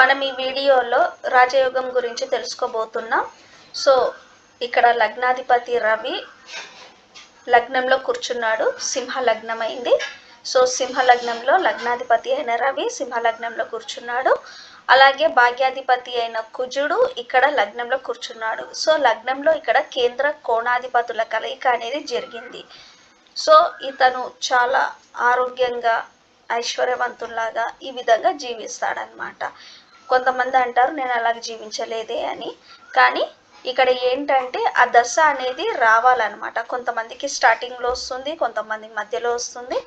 మనం ఈ వీడియోలో రాజయోగం గురించి తెలుసుకోబోతున్నాం. సో ఇక్కడ లగ్నాధిపతి రవి లగ్నంలో కూర్చున్నాడు. సింహ లగ్నం అయింది. సో సింహ లగ్నంలో లగ్నాధిపతి అయిన రవి సింహ లగ్నంలో కూర్చున్నాడు. అలాగే భాగ్యాధిపతి అయిన కుజుడు ఇక్కడ లగ్నంలో కూర్చున్నాడు. సో లగ్నంలో ఇక్కడ కేంద్ర కోణాధిపతుల కలయిక అనేది జరిగింది. సో ఇతను చాలా ఆరోగ్యంగా ఐశ్వర్యవంతుల్లాగా ఈ విధంగా జీవిస్తాడనమాట. కొంతమంది అంటారు నేను అలాగే జీవించలేదే అని. కానీ ఇక్కడ ఏంటంటే ఆ దశ అనేది రావాలన్నమాట. కొంతమందికి స్టార్టింగ్లో వస్తుంది, కొంతమంది మధ్యలో వస్తుంది,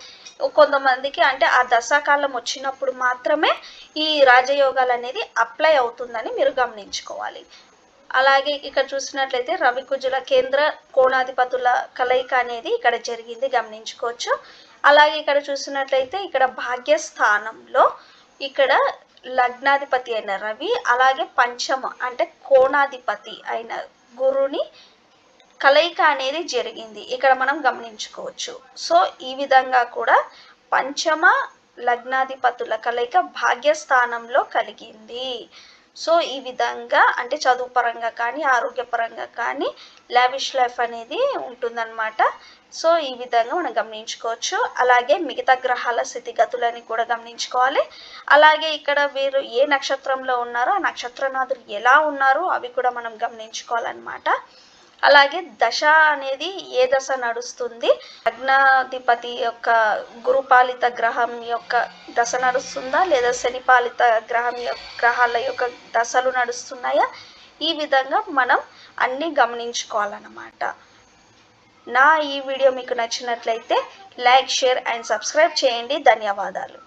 కొంతమందికి అంటే ఆ దశాకాలం వచ్చినప్పుడు మాత్రమే ఈ రాజయోగాలు అనేది అప్లై అవుతుందని మీరు గమనించుకోవాలి. అలాగే ఇక్కడ చూసినట్లయితే రవి కుజుల కేంద్ర కోణాధిపతుల కలయిక అనేది ఇక్కడ జరిగింది, గమనించుకోవచ్చు. అలాగే ఇక్కడ చూసినట్లయితే ఇక్కడ భాగ్యస్థానంలో ఇక్కడ లగ్నాధిపతి అయిన రవి అలాగే పంచమ అంటే కోణాధిపతి అయిన గురుని కలయిక అనేది జరిగింది, ఇక్కడ మనం గమనించుకోవచ్చు. సో ఈ విధంగా కూడా పంచమ లగ్నాధిపతుల కలయిక భాగ్యస్థానంలో కలిగింది. సో ఈ విధంగా అంటే చదువు పరంగా కానీ ఆరోగ్యపరంగా కానీ లావిష్ లైఫ్ అనేది ఉంటుందన్నమాట. సో ఈ విధంగా మనం గమనించుకోవచ్చు. అలాగే మిగతా గ్రహాల స్థితిగతులని కూడా గమనించుకోవాలి. అలాగే ఇక్కడ వీరు ఏ నక్షత్రంలో ఉన్నారో ఆ నక్షత్రనాథులు ఎలా ఉన్నారో అవి కూడా మనం గమనించుకోవాలన్నమాట. అలాగే దశ అనేది ఏ దశ నడుస్తుంది, లగ్నాధిపతి యొక్క గురుపాలిత గ్రహం యొక్క దశ నడుస్తుందా లేదా శనిపాలిత గ్రహాల యొక్క దశలు నడుస్తున్నాయా, ఈ విధంగా మనం అన్నీ గమనించుకోవాలన్నమాట. నా ఈ వీడియో మీకు నచ్చినట్లయితే లైక్, షేర్ అండ్ సబ్స్క్రైబ్ చేయండి. ధన్యవాదాలు.